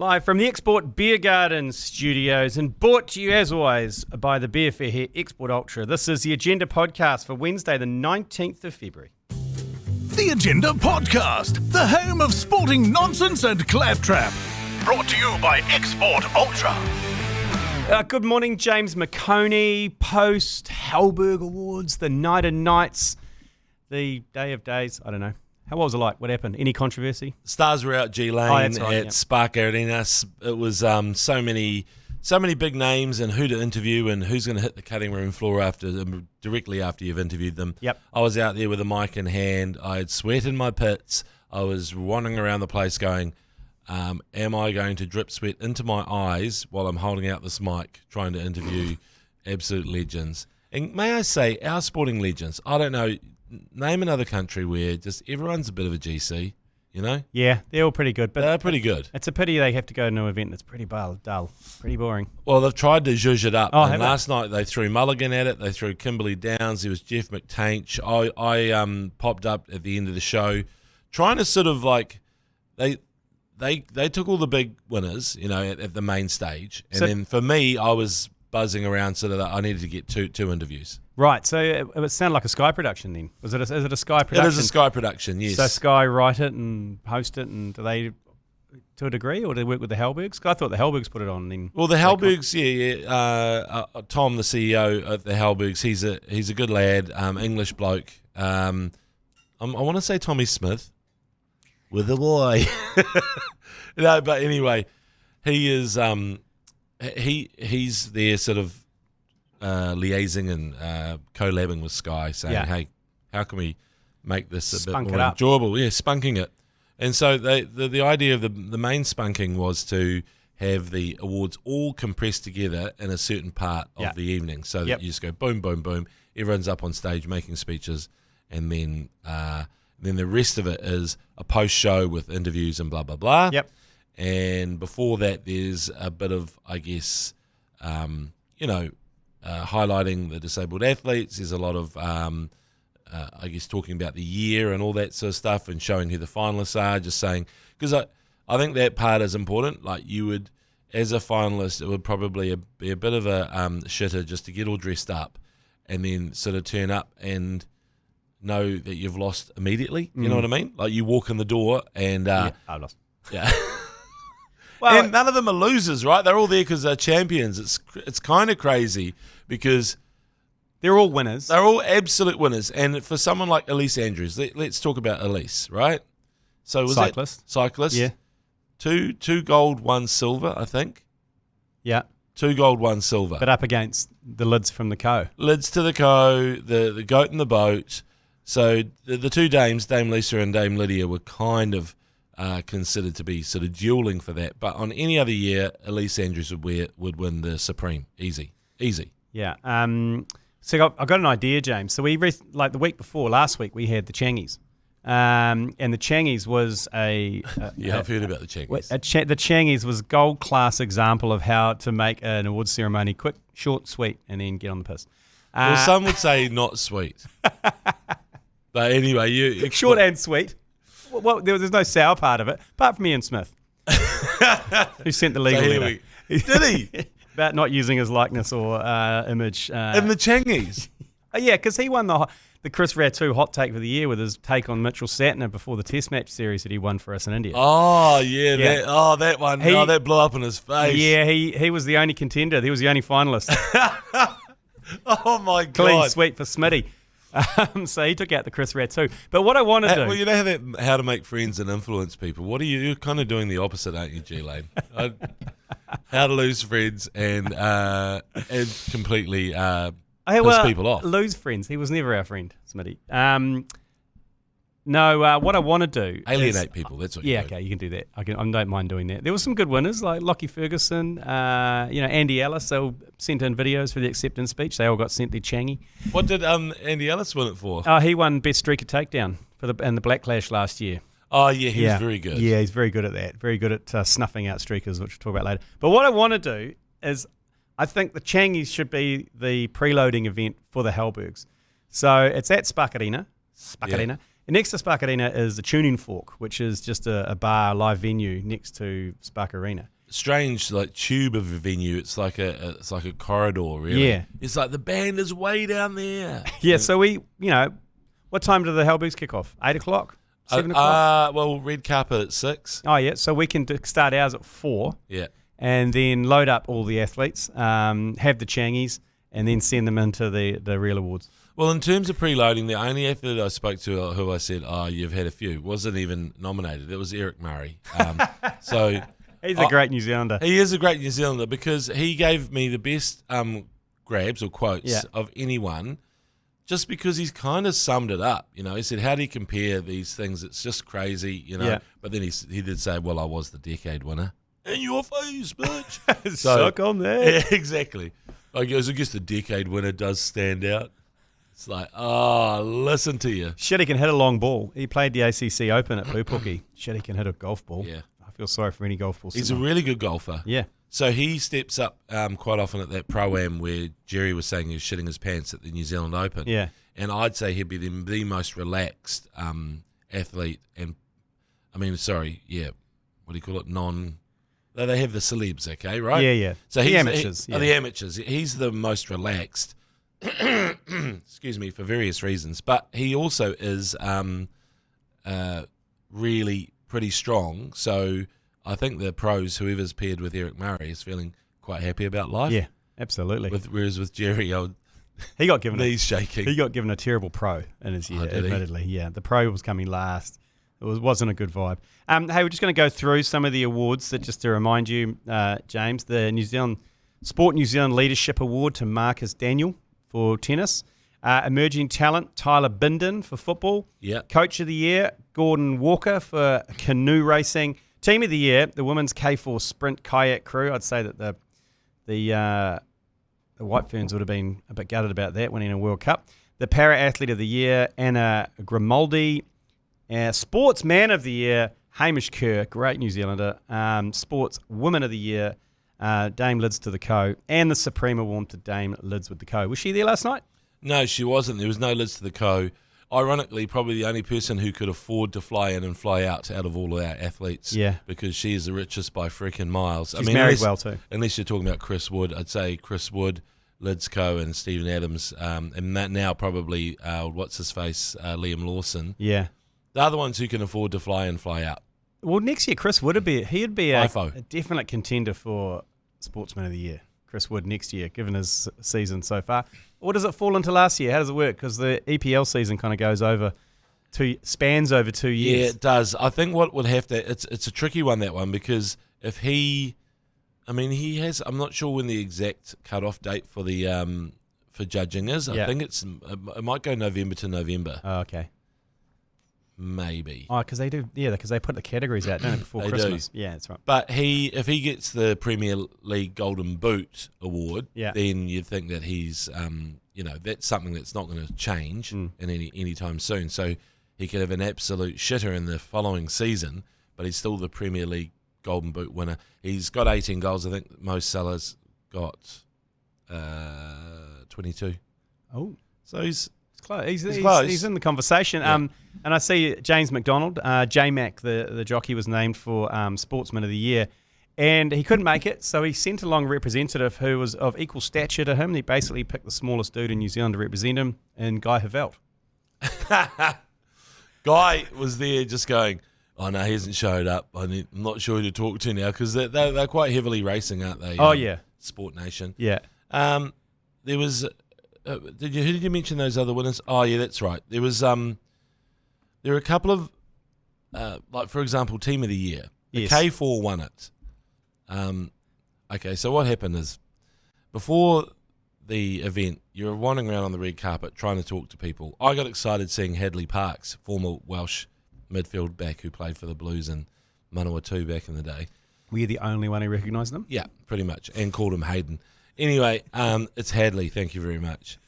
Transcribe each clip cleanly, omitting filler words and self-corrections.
Live from the Export Beer Garden studios and brought to you as always by the Beer Fair here, Export Ultra. This is the Agenda podcast for Wednesday the 19th of February. The Agenda podcast, the home of sporting nonsense and claptrap. Brought to you by Export Ultra. Good morning, James McOnie. Post Halberg Awards, the night of nights, the day of days, I don't know. How was it like? What happened? Any controversy? Stars were out G Lane at Spark Arena. It was so many big names and who to interview and who's going to hit the cutting room floor directly after you've interviewed them. Yep. I was out there with a mic in hand. I had sweat in my pits. I was wandering around the place going, am I going to drip sweat into my eyes while I'm holding out this mic trying to interview absolute legends? And may I say, our sporting legends, I don't know, name another country where just everyone's a bit of a GC, you know? Yeah, they're all pretty good. But they're pretty good. It's a pity they have to go to an event that's pretty dull, pretty boring. Well, they've tried to zhuzh it up. And last night they threw Mulligan at it. They threw Kimberly Downs. There was Jeff McTainch. I popped up at the end of the show trying to sort of like they took all the big winners, you know, at the main stage. And then for me, I was buzzing around so that I needed to get two interviews. Right, so it sounded like a Sky production then. Is it a Sky production? It is a Sky production, yes. So Sky write it and host it, and do they, to a degree, or do they work with the Halbergs? I thought the Halbergs put it on then. Well, the Halbergs, Tom, the CEO of the Halbergs, he's a good lad, English bloke. I want to say Tommy Smith, with a Y. No, but anyway, he is he's there sort of liaising and collabing with Sky, saying, hey, how can we make this a bit more enjoyable? Yeah, spunking it. And so the idea of the main spunking was to have the awards all compressed together in a certain part of the evening, so that you just go boom, boom, boom, everyone's up on stage making speeches, and then the rest of it is a post-show with interviews and blah, blah, blah. Yep. And before that, there's a bit of, I guess, highlighting the disabled athletes. There's a lot of, I guess, talking about the year and all that sort of stuff and showing who the finalists are, just saying, because I think that part is important. Like you would, as a finalist, it would probably be a bit of a shitter just to get all dressed up and then sort of turn up and know that you've lost immediately. You know what I mean? Like you walk in the door and... I lost. Yeah. Well, and none of them are losers, right? They're all there because they're champions. It's kind of crazy because they're all winners. They're all absolute winners. And for someone like Elise Andrews, let's talk about Elise, right? So was cyclist? Yeah. Two gold, one silver, I think. Yeah. 2 gold, 1 silver. But up against the lids from the Co. Lids to the Co, the goat in the boat. So the two dames, Dame Lisa and Dame Lydia, were kind of considered to be sort of dueling for that, but on any other year, Elise Andrews would win the Supreme. Easy. Yeah. So I got an idea, James. So like the week before, last week, we had the Changies. And the Changies was I've heard about the Changies. The Changies was gold class example of how to make an award ceremony quick, short, sweet, and then get on the piss. Well, some would say not sweet. But anyway, you short and sweet. Well, there's no sour part of it, apart from Ian Smith, who sent the legal letter. Did he? About not using his likeness or image. In the Changies? Yeah, because he won the Chris Ratu hot take of the year with his take on Mitchell Satner before the Test match series that he won for us in India. Oh, yeah. That one. That blew up in his face. Yeah, he was the only contender. He was the only finalist. Oh, my God. Clean sweep for Smitty. So he took out the Chris Ratu. But what I want to do... Well, you know how to make friends and influence people. You're kind of doing the opposite, aren't you, G Lane? How to lose friends and completely piss people off. Lose friends. He was never our friend, Smitty. What I want to do... Alienate people, that's what you do. Yeah, okay, you can do that. I don't mind doing that. There were some good winners, like Lockie Ferguson, Andy Ellis. They all sent in videos for the acceptance speech. They all got sent their Changi. What did Andy Ellis win it for? He won Best Streaker Takedown in the Black Clash last year. Oh, yeah, he's very good. Yeah, he's very good at that. Very good at snuffing out streakers, which we'll talk about later. But what I want to do is I think the Changies should be the preloading event for the Halbergs. So it's at Spark Arena. And next to Spark Arena is the Tuning Fork, which is just a bar, live venue next to Spark Arena. Strange, like tube of a venue. It's like a corridor, really. Yeah. It's like the band is way down there. Yeah. So what time do the Halbergs kick off? 8 o'clock. 7 o'clock. Well, red carpet at 6. Oh yeah. So we can start ours at 4. Yeah. And then load up all the athletes, have the changies, and then send them into the real awards. Well, in terms of preloading, the only athlete I spoke to who I said, you've had a few, wasn't even nominated. It was Eric Murray. So he's a great New Zealander. He is a great New Zealander because he gave me the best grabs or quotes of anyone just because he's kind of summed it up. He said, how do you compare these things? It's just crazy, Yeah. But then he did say, well, I was the decade winner. In your face, bitch. Suck on that. Yeah, exactly. I guess the decade winner does stand out. It's like, listen to you. Shit, he can hit a long ball. He played the ACC Open at Pupuki. Shit, he can hit a golf ball. Yeah. I feel sorry for any golf ball. He's a really good golfer. Yeah. So he steps up quite often at that Pro-Am where Jerry was saying he was shitting his pants at the New Zealand Open. Yeah. And I'd say he'd be the most relaxed athlete. And, what do you call it? They have the celebs, okay, right? Yeah, yeah. So the amateurs. The amateurs. He's the most relaxed. Excuse me, for various reasons, but he also is really pretty strong. So I think the pros, whoever's paired with Eric Murray, is feeling quite happy about life. Yeah, absolutely. Whereas with Jerry, he got given knees shaking. He got given a terrible pro in his year. Admittedly, yeah, the pro was coming last. It wasn't a good vibe. Hey, we're just going to go through some of the awards that, just to remind you, James, the New Zealand Leadership Award to Marcus Daniel for tennis. Emerging Talent, Tyler Bindon for football. Yeah. Coach of the Year, Gordon Walker for canoe racing. Team of the Year, the women's K4 sprint kayak crew. I'd say that the White Ferns would have been a bit gutted about that, winning a World Cup. The Para Athlete of the Year, Anna Grimaldi. Sportsman of the Year, Hamish Kerr, great New Zealander. Sports Woman of the Year, Dame Lids to the Co. And the Supreme Award to Dame Lids with the Co. Was she there last night? No, she wasn't. There was no Lids to the Co. Ironically, probably the only person who could afford to fly in and fly out of all of our athletes. Yeah. Because she is the richest by freaking miles. She's married well too. Unless you're talking about Chris Wood, I'd say Chris Wood, Lids Co. and Stephen Adams. And that now probably, Liam Lawson. Yeah. The other ones who can afford to fly in, fly out. Well, next year, Chris Wood he'd be a definite contender for Sportsman of the Year. Chris Wood next year, given his season so far. Or does it fall into last year? How does it work? Because the EPL season kind of spans over 2 years. Yeah, it does. I think what would have to, it's a tricky one, that one, because if he has, I'm not sure when the exact cut-off date for the for judging is. I think it might go November to November. Oh, okay. Maybe. Oh, because they do, because they put the categories out, don't they, before Christmas? Do. Yeah, that's right. But if he gets the Premier League Golden Boot award, then you'd think that he's, that's something that's not going to change in any time soon. So he could have an absolute shitter in the following season, but he's still the Premier League Golden Boot winner. He's got 18 goals. I think Mo Salah's got 22. Oh, so he's close. He's in the conversation. Yeah. And I see James McDonald, J-Mac, the jockey, was named for Sportsman of the Year. And he couldn't make it, so he sent along a representative who was of equal stature to him. He basically picked the smallest dude in New Zealand to represent him, and Guy Havelt. Guy was there just going, oh, no, he hasn't showed up. I'm not sure who to talk to now, because they're quite heavily racing, aren't they? Oh, yeah. Sport Nation. Yeah. There was... who did you mention those other winners? Oh, yeah, that's right. There was there were a couple of like, for example, Team of the Year. The K4 won it. Okay, so what happened is, before the event, you were wandering around on the red carpet trying to talk to people. I got excited seeing Hadley Parkes, former Welsh midfield back who played for the Blues in Manawatu back in the day. Were you the only one who recognised them? Yeah, pretty much, and called him Hayden. Anyway, it's Hadley, thank you very much.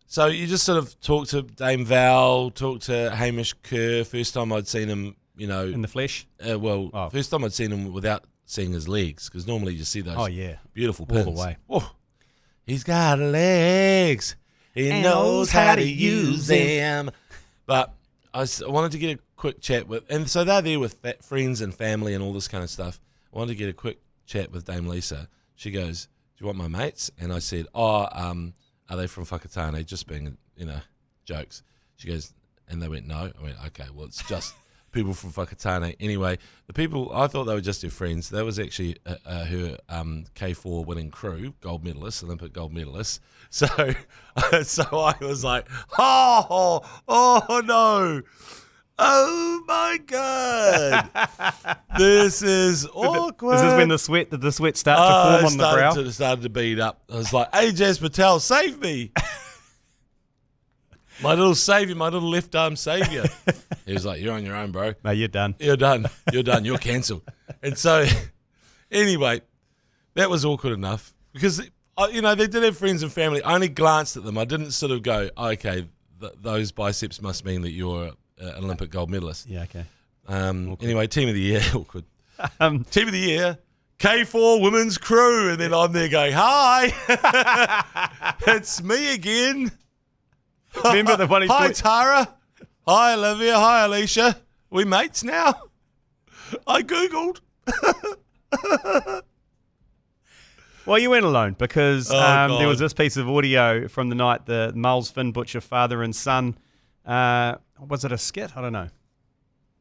So you just sort of talk to Dame Val, talk to Hamish Kerr. First time I'd seen him, in the flesh? First time I'd seen him without seeing his legs, because normally you see those beautiful pins. All the way. Oh, he's got legs. He knows how to use them. But I wanted to get a quick chat with, and so they're there with friends and family and all this kind of stuff. I wanted to get a quick chat with Dame Lisa. She goes, "Do you want my mates?" And I said, "Are they from Whakatane?" Just being, jokes. She goes, and they went, "No." I went, "Okay, well, it's just people from Whakatane." Anyway, the people, I thought they were just her friends. That was actually her K4 winning crew, gold medalist, Olympic gold medalist. So I was like, oh no. Oh my God! This is awkward. Is this when did the sweat start to form on the brow? It started to bead up. I was like, "Hey, Jazz Patel, save me!" My little savior, my little left arm savior. He was like, "You're on your own, bro. No, you're done. You're done. You're done. You're cancelled." And so, anyway, that was awkward enough because they did have friends and family. I only glanced at them. I didn't sort of go, "Okay, those biceps must mean that you're an Olympic gold medalist." Yeah, okay. Anyway, team of the year, awkward. Team of the year, K4 women's crew, and then I'm there going, "Hi, it's me again." Remember the one? Hi, Tara. Hi, Olivia. Hi, Alicia. We mates now? I googled. Well, you went alone because there was this piece of audio from the night the Mull's Finn Butcher father and son. Was it a skit? I don't know.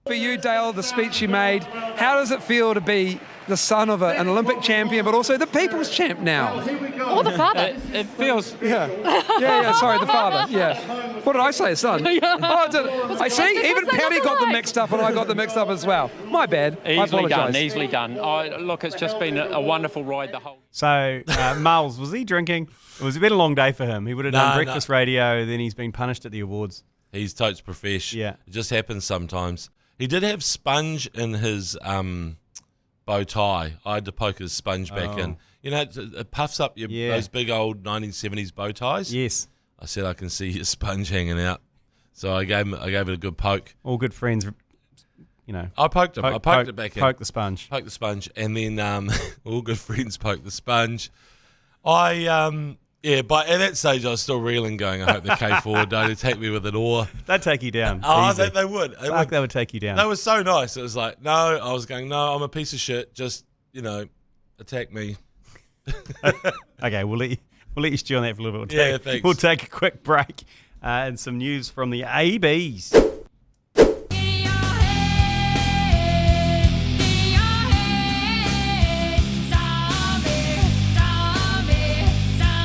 For you, Dale, the speech you made, how does it feel to be the son of an Olympic champion, but also the people's champ now? Or the father. It feels... Yeah, sorry, the father, yeah. What did I say, son? I see, even Patty got them mixed up and I got them mixed up as well. My bad. Easily done. Look, it's just been a wonderful ride the whole... So, Miles, was he drinking? It was been a long day for him. He would have done breakfast radio, then he's been punished at the awards. He's totes profesh. Yeah. It just happens sometimes. He did have sponge in his bow tie. I had to poke his sponge back in. It puffs up those big old 1970s bow ties. Yes. I said, "I can see your sponge hanging out." So I gave it a good poke. All good friends, I poked him. I poked it back in. Poke the sponge. Poke the sponge. And then all good friends poke the sponge. But at that stage, I was still reeling, going, "I hope the K4 don't attack me with an oar." They'd take you down. They would. They would take you down. They were so nice. It was like, no, I was going, "No, I'm a piece of shit. Just, attack me." Okay, we'll let you stew on that for a little bit. Thanks. We'll take a quick break and some news from the ABs.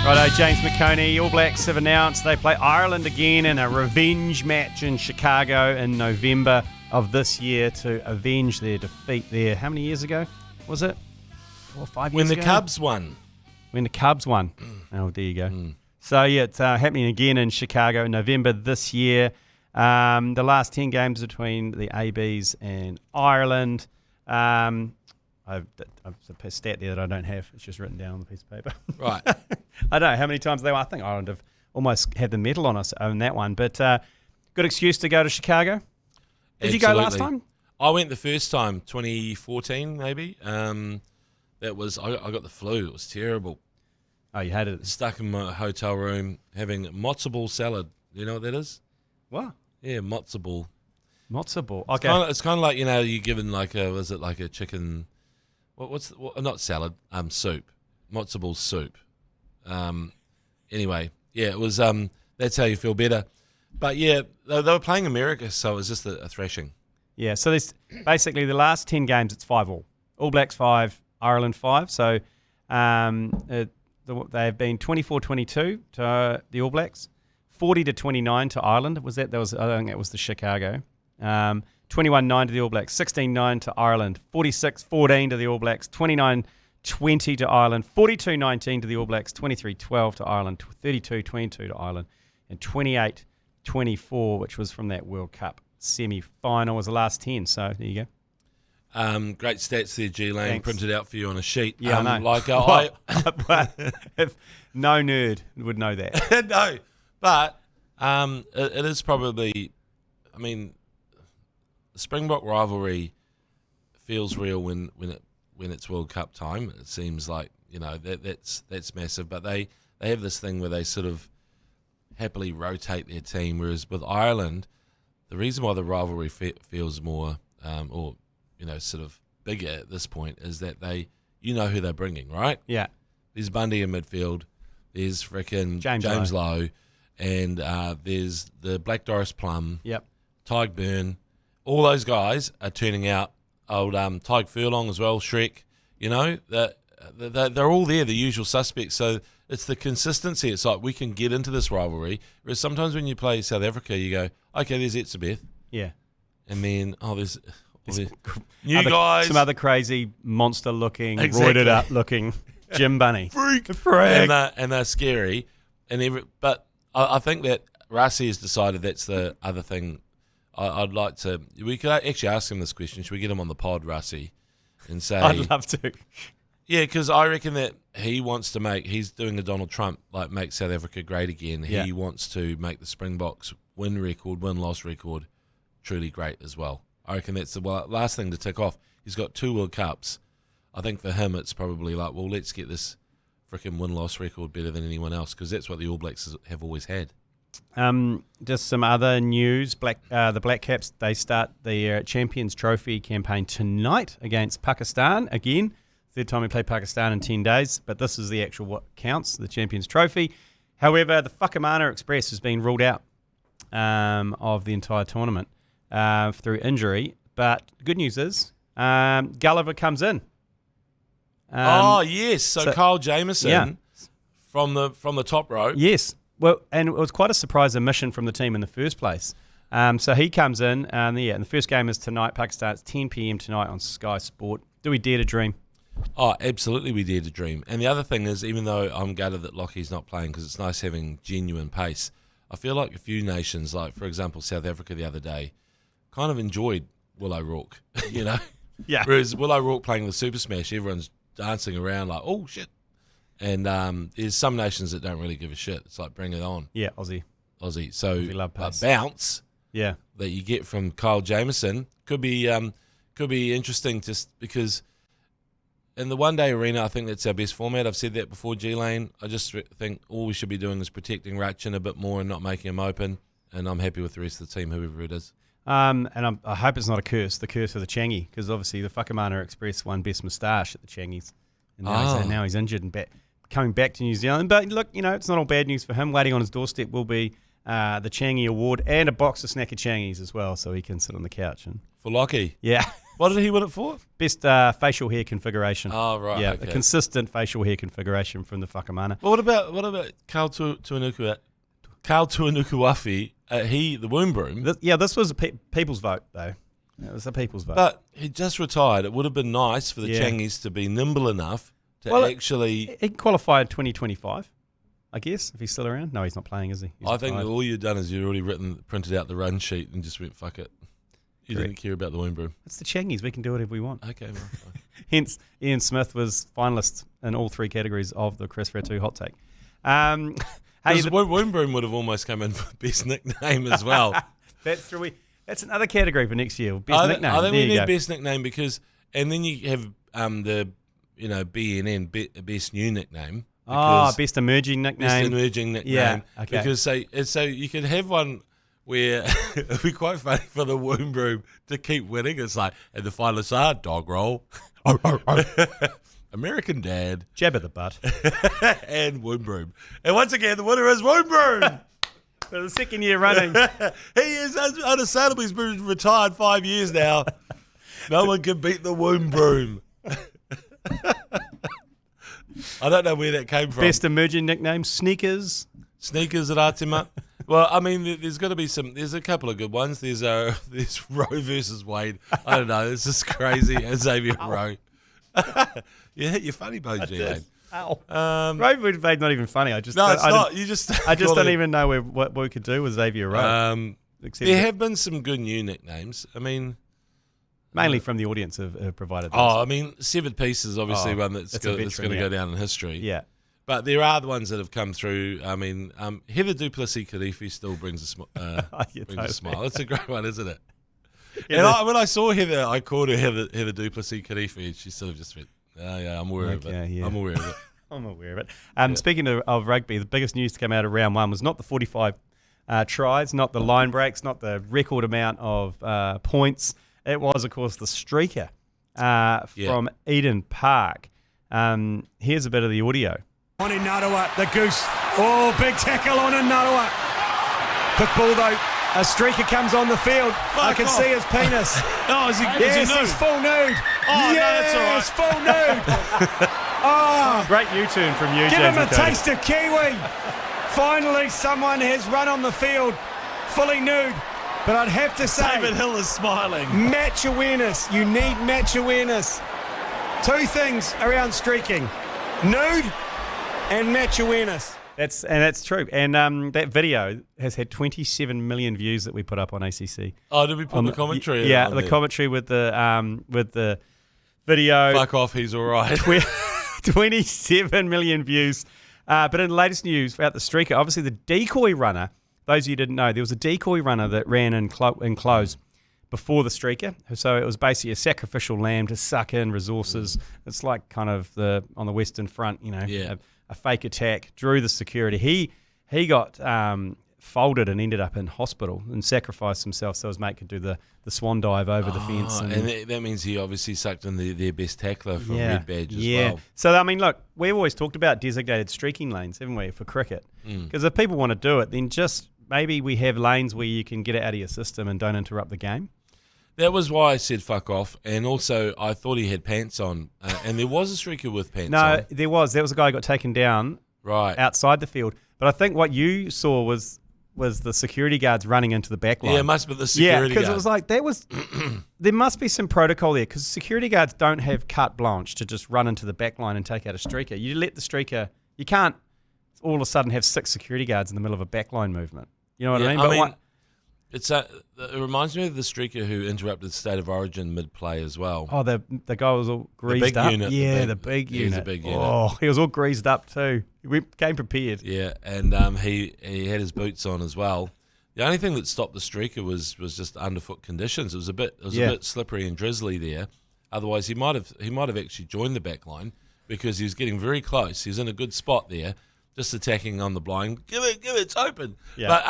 Righto, James McOnie, All Blacks have announced they play Ireland again in a revenge match in Chicago in November of this year to avenge their defeat there. How many years ago was it? 4 or 5 years ago? When the Cubs won. When the Cubs won. Oh, there you go. So, it's happening again in Chicago in November this year. The last 10 games between the ABs and Ireland. I've a stat there that I don't have. It's just written down on the piece of paper. Right. I don't know how many times they won. I think Ireland have almost had the medal on us on that one. But good excuse to go to Chicago. Did you go last time? I went the first time, 2014 maybe. That was I got the flu. It was terrible. Oh, you had it? Stuck in my hotel room having matzo ball salad. You know what that is? What? Yeah, matzo ball. Matzo ball. Okay. It's kind of like, you're given like a chicken... not salad, soup. Matzo ball soup. Anyway, it was, that's how you feel better. But yeah, they were playing America, so it was just a thrashing. Yeah, so there's basically the last 10 games, it's 5-5. All Blacks 5, Ireland 5. So they've been 24-22 to the All Blacks, 40-29 to Ireland. I think that was the Chicago. 21-9 to the All Blacks, 16-9 to Ireland, 46-14 to the All Blacks, 29-20 to Ireland, 42-19 to the All Blacks, 23-12 to Ireland, 32-22 to Ireland, and 28-24, which was from that World Cup semi-final, was the last 10. So there you go. Great stats there, G Lane, printed out for you on a sheet. Yeah, I know. No nerd would know that. No, but it is probably, the Springbok rivalry feels real when it's World Cup time. It seems like that's massive. But they have this thing where they sort of happily rotate their team, whereas with Ireland, the reason why the rivalry feels more, sort of bigger at this point is that you know who they're bringing, right? Yeah. There's Bundy in midfield. There's freaking James Lowe. And there's the Black Doris Plum. Yep. Tyg Byrne. All those guys are turning out. Old Tyg Furlong as well, Shrek. You know, they're all there, the usual suspects. So it's the consistency. It's like we can get into this rivalry. Whereas sometimes when you play South Africa, you go, okay, there's Etzebeth. Yeah. And then, there's new guys. Some other crazy, monster-looking, roided up-looking Jim Bunny. Freak. And they're scary. But I think that Rassi has decided that's the other thing. I'd like to. We could actually ask him this question. Should we get him on the pod, Rassi, and say? I'd love to. Yeah, because I reckon that he wants to he's doing a Donald Trump, like make South Africa great again. Yeah. He wants to make the Springboks win-loss record truly great as well. I reckon that's the last thing to tick off. He's got 2 World Cups. I think for him it's probably like, well, let's get this freaking win-loss record better than anyone else, because that's what the All Blacks have always had. Just some other news. The Black Caps, they start the Champions Trophy campaign tonight against Pakistan. Again, third time we play Pakistan in 10 days, but this is the actual what counts, the Champions Trophy. However, the Whakamana Express has been ruled out of the entire tournament through injury. But the good news is Gulliver comes in. Yes. So Kyle Jamieson from the top row. Yes. Well, and it was quite a surprise omission from the team in the first place. So he comes in, and the first game is tonight. Pakistan, it's 10 p.m. tonight on Sky Sport. Do we dare to dream? Oh, absolutely we dare to dream. And the other thing is, even though I'm gutted that Lockie's not playing because it's nice having genuine pace, I feel like a few nations, like, for example, South Africa the other day, kind of enjoyed Will O'Rourke, you know? Yeah. Whereas Will O'Rourke playing the Super Smash, everyone's dancing around like, oh, shit. And there's some nations that don't really give a shit. It's like, bring it on. Yeah, Aussie. So Aussie love pace. a bounce that you get from Kyle Jamieson could be interesting, just because in the one-day arena, I think that's our best format. I've said that before, G Lane. I just think all we should be doing is protecting Ratchin a bit more and not making him open. And I'm happy with the rest of the team, whoever it is. And I hope it's not the curse of the Changi, because obviously the Whakamana Express won Best Moustache at the Changis. And now he's injured and coming back to New Zealand. But look, it's not all bad news for him. Waiting on his doorstep will be the Changi Award and a box of snacker Changis as well, so he can sit on the couch. For Lockie? Yeah. What did he win it for? Best facial hair configuration. Oh, right. Yeah, okay. A consistent facial hair configuration from the Whakamana. Well, what about Carl Tuanukuafi? The womb broom. This was a people's vote, though. It was a people's vote. But he just retired. It would have been nice for the Changis to be nimble enough to actually... He can qualify in 2025, I guess, if he's still around. No, he's not playing, is he? I think all you've done is you've already printed out the run sheet and just went, fuck it. You didn't care about the womb broom. It's the Changis. We can do whatever we want. Okay. Well, Hence, Ian Smith was finalist in all 3 categories of the Chris Ratu Hot Take. The womb broom would have almost come in for best nickname as well. That's another category for next year. Best nickname. I think we need best nickname because, and then you have the BNN best new nickname. Best emerging nickname. Best emerging nickname. Yeah, okay. Because so you could have one where it'd be quite funny for the womb broom to keep winning. It's like, and the finalists are Dog Roll, American Dad, Jab at the Butt, and womb broom. And once again, the winner is womb broom. For the second year running. He is unassailable. He's been retired 5 years now. No one can beat the womb broom. I don't know where that came from. Best emerging nickname, Sneakers. Sneakers at Artima. Well, I mean, there's got to be there's a couple of good ones. There's Roe versus Wade. I don't know. It's just crazy. Xavier Roe. You hit your funny bone, G-Lane. Ow. Roe versus Wade's not even funny. It's not. I just don't even know what we could do with Xavier Roe. There have been some good new nicknames. I mean... Mainly from the audience have provided those. I mean, Severed Peace is obviously one that's going to go down in history. Yeah. But there are the ones that have come through. I mean, Heather Duplessis-Khalifi still brings a smile. It's a great one, isn't it? Yeah, and when I saw Heather, I called her Heather Duplessis-Khalifi, and she sort of just went, "Oh yeah, I'm aware of it. Yeah. I'm aware of it." I'm aware of it. Speaking of rugby, the biggest news to come out of round 1 was not the 45 tries, not the line breaks, not the record amount of points. It was, of course, the streaker from Eden Park. Here's a bit of the audio. On in Narawa, the goose. Oh, big tackle on in Narawa. Quick ball though. A streaker comes on the field. I can see his penis. Oh, is he Yes, nude? he's full nude. Oh, yes, no, that's all right. full nude. Oh, Great U-turn from you, give him a James Cody. taste of kiwi. Finally, someone has run on the field fully nude. But I'd have to say, David Hill is smiling. match awareness. You need match awareness. Two things around streaking: nude and match awareness. That's true. And that video has had 27 million views that we put up on ACC. Oh, did we put the commentary? Yeah, on the there? commentary with the video. Fuck off, he's all right. 27 million views. But in the latest news about the streaker, obviously the decoy runner, those of you who didn't know, there was a decoy runner that ran in close before the streaker. So it was basically a sacrificial lamb to suck in resources. It's like kind of on the Western Front, a fake attack, drew the security. He got folded and ended up in hospital and sacrificed himself so his mate could do the swan dive over the fence. And that means he obviously sucked in their best tackler from Red Badge as well. So, I mean, look, we've always talked about designated streaking lanes, haven't we, for cricket? Because if people want to do it, then just maybe we have lanes where you can get it out of your system and don't interrupt the game. That was why I said fuck off. And also, I thought he had pants on. And there was a streaker with pants on. No, there was. There was a guy who got taken down outside the field. But I think what you saw was the security guards running into the back line. Yeah, it must be the security guard. Yeah, because it was like, there must be some protocol there, because security guards don't have carte blanche to just run into the back line and take out a streaker. You let the streaker, you can't all of a sudden have 6 security guards in the middle of a backline movement. You know what I mean? It reminds me of the streaker who interrupted State of Origin mid-play as well. Oh, the guy was all greased up. Unit, the big unit. He's a big unit. Oh, he was all greased up too. He came prepared. Yeah, and he had his boots on as well. The only thing that stopped the streaker was just underfoot conditions. It was a bit slippery and drizzly there. Otherwise, he might have actually joined the back line because he was getting very close. He was in a good spot there, just attacking on the blind. Give it, it's open. Yeah. But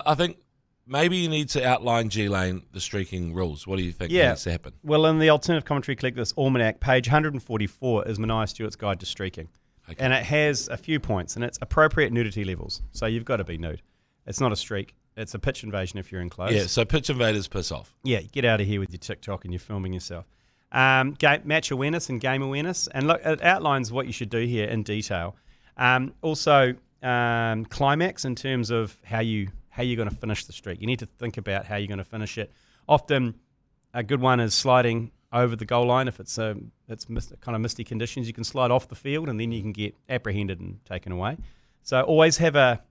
I think maybe you need to outline G Lane the streaking rules. What do you think needs to happen? Well, in the alternative commentary, click this almanac, page 144 is Mania Stewart's guide to streaking. Okay. And it has a few points, and it's appropriate nudity levels. So you've got to be nude. It's not a streak. It's a pitch invasion if you're enclosed. Yeah, so pitch invaders piss off. Yeah, get out of here with your TikTok and you're filming yourself. Match awareness and game awareness. And look, it outlines what you should do here in detail. Also, climax in terms of how you're going to finish the streak. You need to think about how you're going to finish it. Often, a good one is sliding over the goal line. If it's kind of misty conditions, you can slide off the field and then you can get apprehended and taken away. So always have a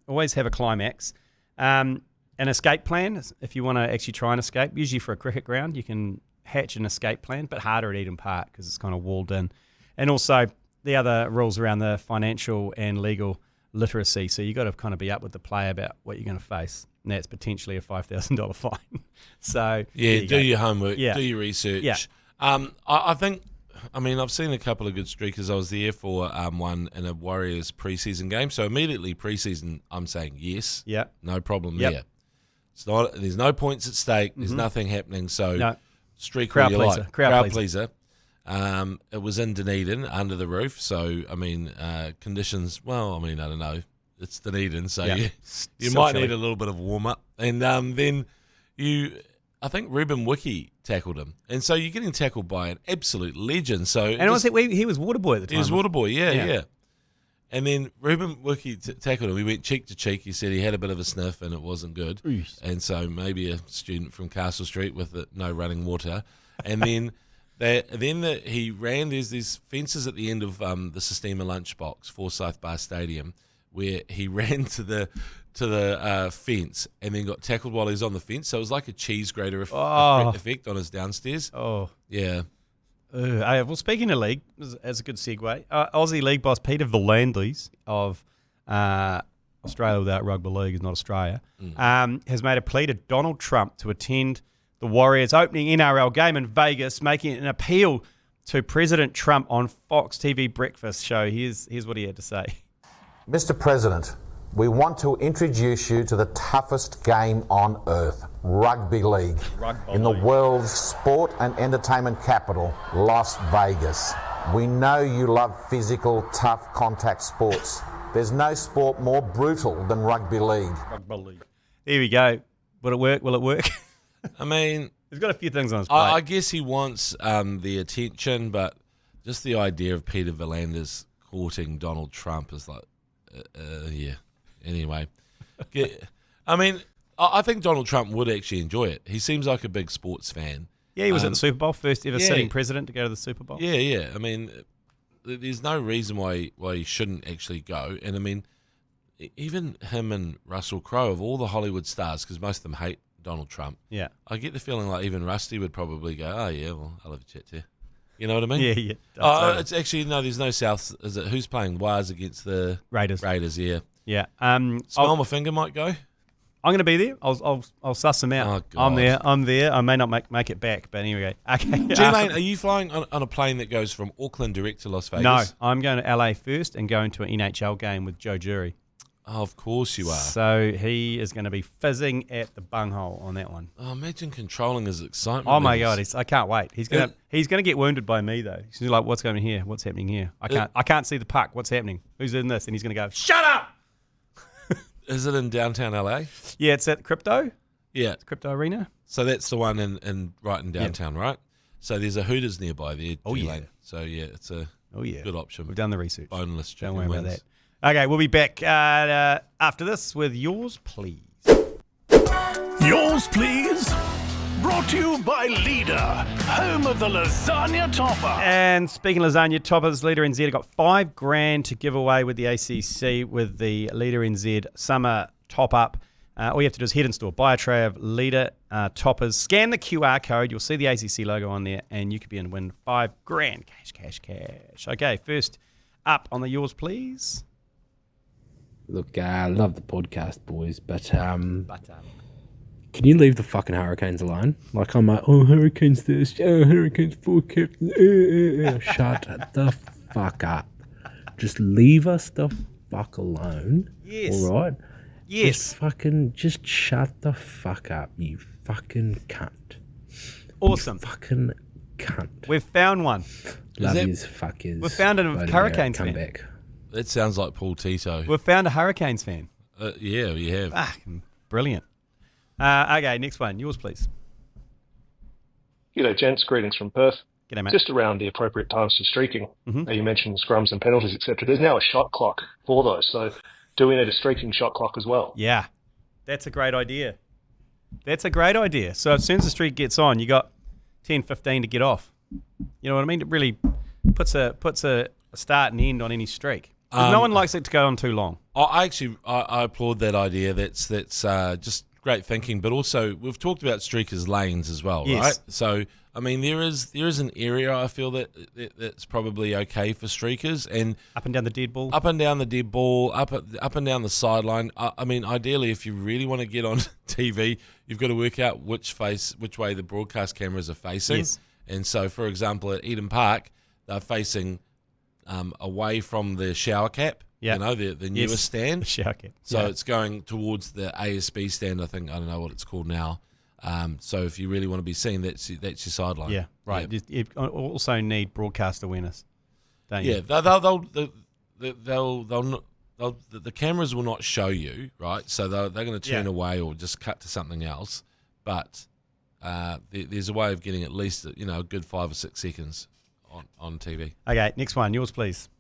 climax. An escape plan, if you want to actually try and escape, usually for a cricket ground, you can hatch an escape plan, but harder at Eden Park because it's kind of walled in. And also the other rules around the financial and legal literacy. So you got to kind of be up with the player about what you're going to face. And that's potentially a $5,000 fine. So do your homework, do your research. Yeah. I think, I've seen a couple of good streakers. I was there for one in a Warriors preseason game. So immediately preseason, I'm saying yes. Yeah. No problem there. It's not. There's no points at stake. There's nothing happening. So streak crowd where you pleaser. like. Crowd pleaser. It was in Dunedin under the roof. So, conditions, I don't know. It's Dunedin. So you might need a little bit of warm-up. And then I think Ruben Wiki tackled him. And so you're getting tackled by an absolute legend. So he was Waterboy at the time. He was Waterboy, yeah. And then Ruben Wiki tackled him. He went cheek to cheek. He said he had a bit of a sniff and it wasn't good. Oof. And so maybe a student from Castle Street with no running water. And then he ran. There's these fences at the end of the Sistema lunchbox, Forsyth Bar Stadium, where he ran to the fence and then got tackled while he was on the fence. So it was like a cheese grater effect on his downstairs. Oh. Yeah. Well, speaking of league, as a good segue, Aussie League boss Peter V'landys of Australia Without Rugby League is not Australia, has made a plea to Donald Trump to attend the Warriors' opening NRL game in Vegas, making an appeal to President Trump on Fox TV breakfast show. Here's what he had to say. Mr. President, we want to introduce you to the toughest game on earth, Rugby League, in the world's sport and entertainment capital, Las Vegas. We know you love physical, tough contact sports. There's no sport more brutal than Rugby League. There we go. Will it work? Will it work? I mean, he's got a few things on his plate. I guess he wants the attention, but just the idea of Peter V'landers courting Donald Trump is like, yeah. Anyway, I mean, I think Donald Trump would actually enjoy it. He seems like a big sports fan. Yeah, he was at the Super Bowl, first ever sitting president to go to the Super Bowl. Yeah. I mean, there's no reason why he shouldn't actually go. And I mean, even him and Russell Crowe, of all the Hollywood stars, because most of them hate Donald Trump. Yeah, I get the feeling like even Rusty would probably go, "Oh yeah, well, I'll have a chat to you." You know what I mean? Yeah. Oh, it's actually no. There's no South. Is it who's playing Wires against the Raiders? Yeah. Yeah. Smell my finger might go. I'm going to be there. I'll suss them out. Oh, God. I'm there. I may not make it back, but anyway. Okay. G Lane, are you flying on a plane that goes from Auckland direct to Las Vegas? No, I'm going to LA first and going to an NHL game with Joe Jury. Oh, of course you are. So he is going to be fizzing at the bunghole on that one. Oh, imagine controlling his excitement. Oh my God, I can't wait. He's going to get wounded by me though. He's like, what's going on here? What's happening here? I can't see the puck. What's happening? Who's in this? And he's going to go, shut up. Is it in downtown LA? Yeah, it's at Crypto. Yeah, it's Crypto Arena. So that's the one in downtown, right? So there's a Hooters nearby there. Oh yeah. Lane. So yeah, it's a good option. We've done the research. Boneless chicken Don't worry wings. about that. Okay, we'll be back after this with Yours Please. Yours Please. Brought to you by Leader, home of the lasagna topper. And speaking of lasagna toppers, Leader NZ have got $5,000 to give away with the ACC with the Leader NZ Summer Top Up. All you have to do is head in store, buy a tray of Leader toppers, scan the QR code, you'll see the ACC logo on there, and you could be in and win $5,000. Cash. Okay, first up on the Yours Please. Look, I love the podcast, boys, but can you leave the fucking Hurricanes alone? Like, I'm like, oh, Hurricanes this, oh, Hurricanes forecast. Shut the fuck up. Just leave us the fuck alone. Yes. All right? Yes. Just shut the fuck up, you fucking cunt. Awesome. You fucking cunt. We've found one. Love yous, fuck yous. We've found a Hurricanes fan. Come back. That sounds like Paul Tito. We've found a Hurricanes fan. Yeah, we have. Brilliant. Okay, next one. Yours, please. G'day, gents. Greetings from Perth. G'day, mate. Just around the appropriate times for streaking. Mm-hmm. You mentioned scrums and penalties, etc. There's now a shot clock for those. So do we need a streaking shot clock as well? Yeah, that's a great idea. So as soon as the streak gets on, you got 10, 15 to get off. You know what I mean? It really puts a start and end on any streak. No one likes it to go on too long. I applaud that idea. That's just great thinking. But also, we've talked about streakers' lanes as well, yes. right? So, I mean, there is an area I feel that's probably okay for streakers, and up and down the dead ball, up and down the sideline. I mean, ideally, if you really want to get on TV, you've got to work out which way the broadcast cameras are facing. Yes. And so, for example, at Eden Park, they're facing away from the shower cap, the newest stand. The shower cap. So it's going towards the ASB stand, I think. I don't know what it's called now. So if you really want to be seen, that's your sideline. Yeah, right. Yeah. You also need broadcast awareness, don't you? Yeah, the cameras will not show you, right? So they're going to turn away or just cut to something else. But there's a way of getting at least a good 5 or 6 seconds on TV. Okay, next one. Yours, please.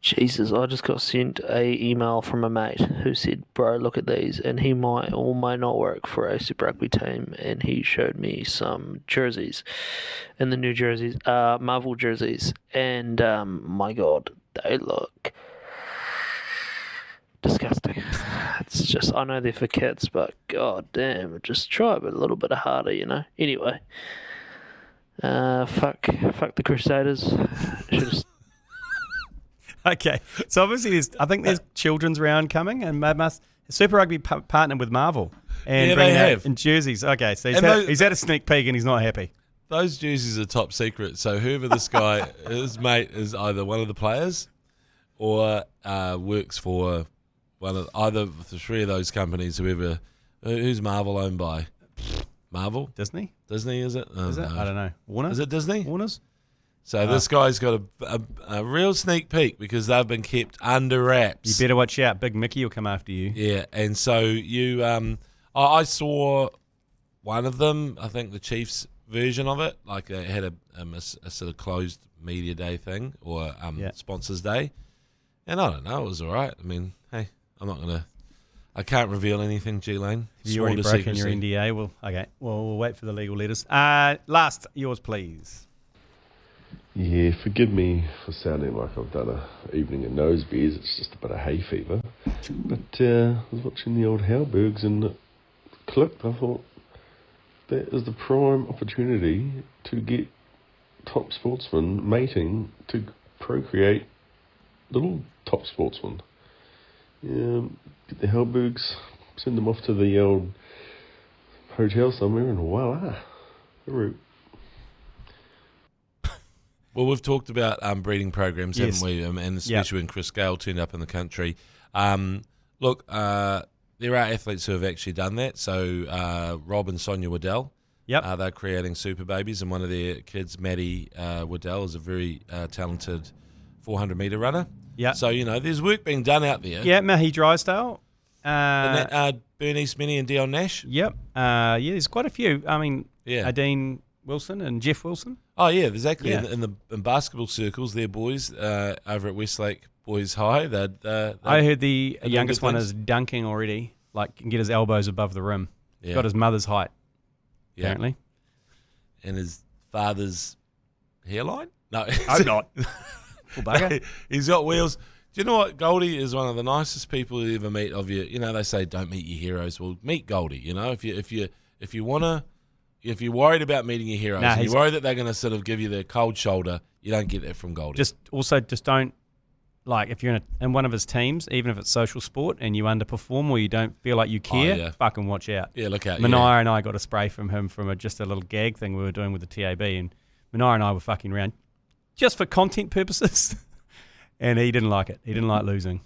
Jesus, I just got sent a email from a mate who said, bro, look at these, and he might or might not work for a Super Rugby team, and he showed me some jerseys, and the new jerseys, Marvel jerseys, and my God, they look disgusting. It's just, I know they're for kids, but God damn, just try it a little bit harder, Anyway, fuck the Crusaders. Okay, so obviously I think there's children's round coming, and Super Rugby partnered with Marvel and they have in jerseys. Okay, so he's had a sneak peek and he's not happy. Those jerseys are top secret. So whoever this guy, his mate, is either one of the players or works for either of the three of those companies, who's Marvel owned by? Marvel? Disney, is it? Is it? I don't know. Warner? Is it Disney? Warner's? So this guy's got a real sneak peek because they've been kept under wraps. You better watch out. Big Mickey will come after you. Yeah, and so you, I saw one of them. I think the Chiefs version of it, like they had a sort of closed media day thing or sponsors day, and I don't know, it was all right. I mean, hey, I can't reveal anything, G Lane. You already broken your NDA. Well, okay. Well, we'll wait for the legal letters. Last, yours, please. Yeah, forgive me for sounding like I've done an evening of nose beers. It's just a bit of hay fever. But I was watching the old Halbergs and it clicked. I thought that is the prime opportunity to get top sportsmen mating to procreate little top sportsmen. Get the Halbergs, send them off to the old hotel somewhere, and voila, a root. Well, we've talked about breeding programs, haven't we? And especially when Chris Gale turned up in the country. Look, there are athletes who have actually done that. So Rob and Sonia Waddell, they're creating super babies, and one of their kids, Maddie Waddell, is a very talented 400-metre runner. Yeah. So, there's work being done out there. Yeah, Mahi Drysdale. Bernice Minnie and Dion Nash. Yep. There's quite a few. I mean, Adine Wilson and Jeff Wilson. Oh, yeah, exactly. Yeah. In basketball circles, they're boys over at Westlake Boys High. I heard the youngest one is dunking already, like can get his elbows above the rim. Yeah. Got his mother's height, apparently. And his father's hairline? No. I'm not. He's got wheels. Do you know what? Goldie is one of the nicest people you ever meet of you. They say don't meet your heroes. Well, meet Goldie. If you're worried about meeting your heroes, and you're worried that they're going to sort of give you the cold shoulder, you don't get that from Goldie. Just don't, like, if you're in one of his teams, even if it's social sport, and you underperform or you don't feel like you care, fucking watch out. Yeah, look out. Manaya and I got a spray from him from just a little gag thing we were doing with the TAB, and Manaya and I were fucking around just for content purposes, and he didn't like it. He didn't like losing.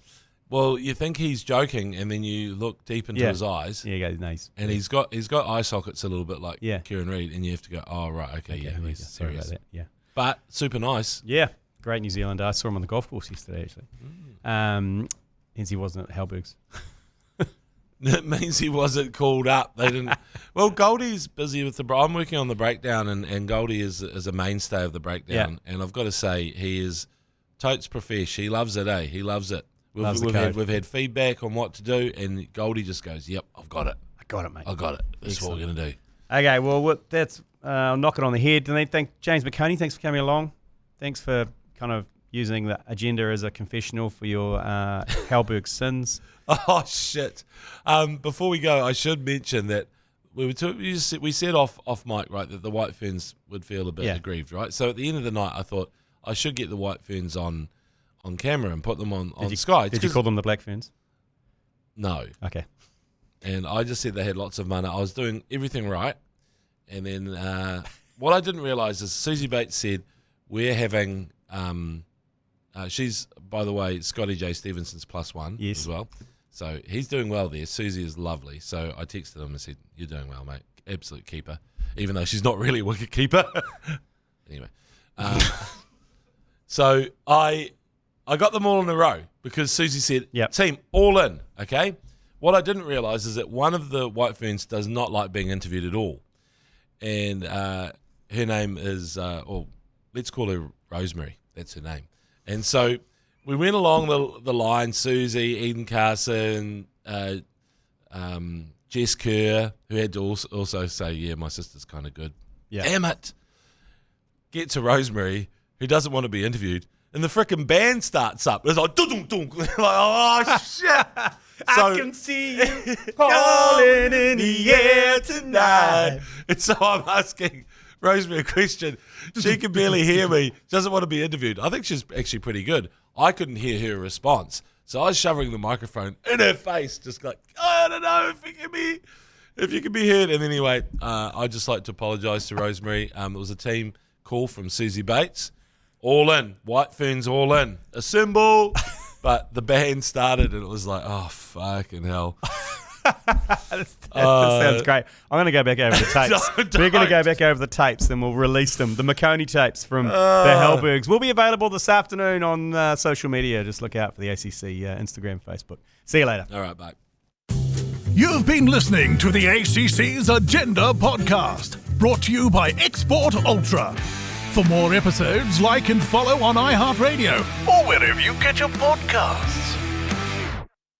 Well, you think he's joking, and then you look deep into his eyes. Yeah, nice. And he's got eye sockets a little bit like Kieran Reid, and you have to go, oh, right, okay, he's sorry about that. Yeah. But super nice. Yeah, great New Zealander. I saw him on the golf course yesterday, actually. Hence he wasn't at Halberg's. That means he wasn't called up. They didn't. Well, Goldie's busy with I'm working on the breakdown, and Goldie is a mainstay of the breakdown. Yeah. And I've got to say, he is totes profesh. He loves it, eh? He loves it. We've had feedback on what to do, and Goldie just goes, yep, I've got it. I got it, mate. I got it. That's what we're going to do. Okay, well, that's knock it on the head. And then thank James McOnie. Thanks for coming along. Thanks for kind of using the agenda as a confessional for your Halberg sins. Oh, shit. Before we go, I should mention that we said off mic, right, that the White Ferns would feel a bit aggrieved, right? So at the end of the night, I thought I should get the White Ferns on camera and put them on Sky. Did you call them the Black Ferns? No. Okay. And I just said they had lots of money. I was doing everything right. And then what I didn't realise is Susie Bates said, we're having, she's, by the way, Scotty J. Stevenson's +1 as well. So he's doing well there. Susie is lovely. So I texted him and said, you're doing well, mate. Absolute keeper. Even though she's not really a wicket keeper. Anyway. So I got them all in a row because Susie said, team, all in, okay? What I didn't realise is that one of the White Ferns does not like being interviewed at all. And her name is, or let's call her Rosemary. That's her name. And so we went along the line, Susie, Eden Carson, Jess Kerr, who had to also say, yeah, my sister's kind of good. Yeah. Damn it. Get to Rosemary, who doesn't want to be interviewed. And the frickin' band starts up. It's like, dunk. Like, oh, shit. So, I can see you calling in the air tonight. And so I'm asking Rosemary a question. She can barely hear me. She doesn't want to be interviewed. I think she's actually pretty good. I couldn't hear her response. So I was shoving the microphone in her face, just like, I don't know if you can be heard. And anyway, I'd just like to apologise to Rosemary. It was a team call from Susie Bates. All in. White Ferns all in. Assemble. But the band started and it was like, oh, fucking hell. That sounds great. I'm going to go back over the tapes. We're going to go back over the tapes and we'll release them. The McOnie tapes from the Halbergs will be available this afternoon on social media. Just look out for the ACC Instagram, Facebook. See you later. All right, bye. You've been listening to the ACC's Agenda podcast, brought to you by Export Ultra. For more episodes, like and follow on iHeartradio or wherever you get your podcasts.